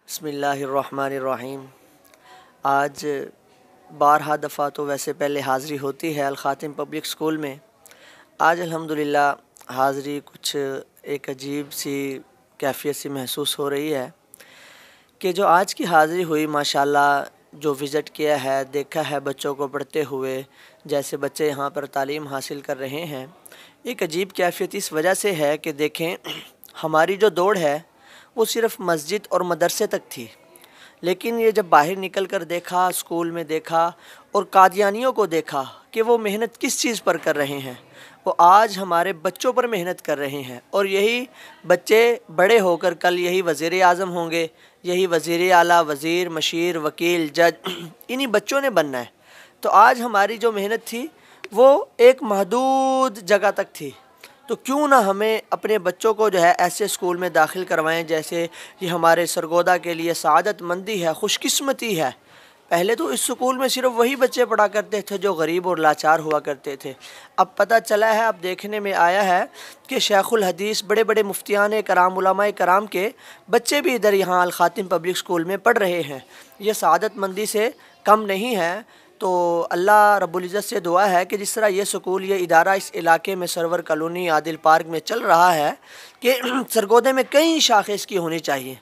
बिस्मिल्लाहिर्रहमानिर्रहीम। आज 12 दफ़ा तो वैसे पहले हाज़री होती है खातिम पब्लिक स्कूल में। आज अल्हम्दुलिल्लाह हाज़री कुछ एक अजीब सी कैफियत सी महसूस हो रही है कि जो आज की हाज़री हुई माशाल्लाह, जो विज़िट किया है, देखा है बच्चों को पढ़ते हुए, जैसे बच्चे यहाँ पर तालीम हासिल कर रहे हैं। एक अजीब कैफियत इस वजह से है कि देखें, हमारी जो दौड़ है वो सिर्फ़ मस्जिद और मदरसे तक थी, लेकिन ये जब बाहर निकल कर देखा, स्कूल में देखा और कादियानियों को देखा कि वो मेहनत किस चीज़ पर कर रहे हैं, वो आज हमारे बच्चों पर मेहनत कर रहे हैं। और यही बच्चे बड़े होकर कल यही वज़ीर आज़म होंगे, यही वज़ीर आला, वज़ीर, मशीर, वकील, जज, इन्हीं बच्चों ने बनना है। तो आज हमारी जो मेहनत थी वो एक महदूद जगह तक थी, तो क्यों ना हमें अपने बच्चों को जो है ऐसे स्कूल में दाखिल करवाएं जैसे ये हमारे सरगोदा के लिए सआदतमंदी है, खुशकिस्मती है। पहले तो इस स्कूल में सिर्फ वही बच्चे पढ़ा करते थे जो गरीब और लाचार हुआ करते थे। अब पता चला है, अब देखने में आया है कि शेखुल हदीस, बड़े बड़े मुफ्तियान कराम, उलमाए कराम के बच्चे भी इधर यहाँ अल खातिम पब्लिक स्कूल में पढ़ रहे हैं। ये सआदतमंदी से कम नहीं है। तो अल्लाह रब्बुल इज़्ज़त से दुआ है कि जिस तरह ये स्कूल, ये इदारा इस इलाके में सरवर कॉलोनी, आदिल पार्क में चल रहा है कि सरगोदे में कई शाखें इसकी होनी चाहिए।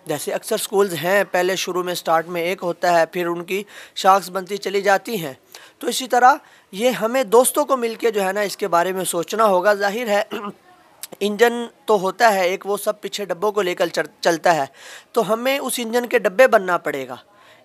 जैसे अक्सर स्कूल्स हैं, पहले शुरू में स्टार्ट में एक होता है, फिर उनकी शाख्स बनती चली जाती हैं। तो इसी तरह ये हमें दोस्तों को मिलके जो है ना इसके बारे में सोचना होगा। जाहिर है इंजन तो होता है एक, वो सब पीछे डब्बों को लेकर चलता है, तो हमें उस इंजन के डब्बे बनना पड़ेगा।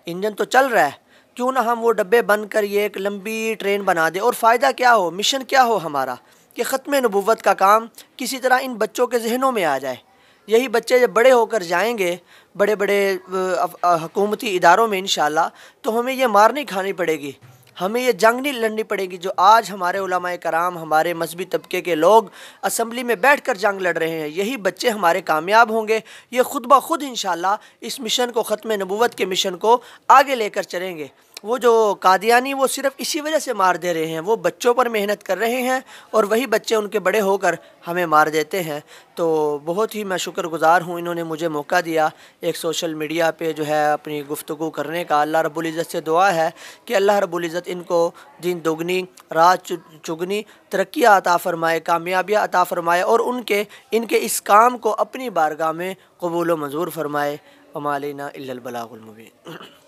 इंजन तो चल रहा है, क्यों ना हम वो डब्बे बन कर ये एक लंबी ट्रेन बना दे। और फ़ायदा क्या हो, मिशन क्या हो हमारा, कि ख़त्म नबुव्वत का काम किसी तरह इन बच्चों के जहनों में आ जाए। यही बच्चे जब बड़े होकर जाएंगे बड़े बड़े हुकूमती इदारों में इंशाअल्लाह, तो हमें ये मार नहीं खानी पड़ेगी, हमें ये जंग नहीं लड़नी पड़ेगी जो आज हमारे उलमाए कराम, हमारे मजहबी तबके के लोग असम्बली में बैठ कर जंग लड़ रहे हैं। यही बच्चे हमारे कामयाब होंगे। ये खुद ब खुद इंशाअल्लाह इस मिशन को, ख़त्म नबुव्वत के मिशन को आगे लेकर चलेंगे। वो जो कादियानी, वो सिर्फ इसी वजह से मार दे रहे हैं, वो बच्चों पर मेहनत कर रहे हैं और वही बच्चे उनके बड़े होकर हमें मार देते हैं। तो बहुत ही मैं शुक्रगुज़ार हूँ, इन्होंने मुझे मौका दिया एक सोशल मीडिया पे जो है अपनी गुफ्तगू करने का। अल्लाह रब्बुल इज़्ज़त से दुआ है कि अल्लाह रब्बुल इज़्ज़त इनको दिन दुगनी रात चुगनी तरक्कियाँ अता फ़रमाए, कामयाबियाँ अता फ़रमाए और इनके इस काम को अपनी बारगाह में कबूल व मंजूर फ़रमाए। वमा अलैना इल्लल बलागुल मुबीन।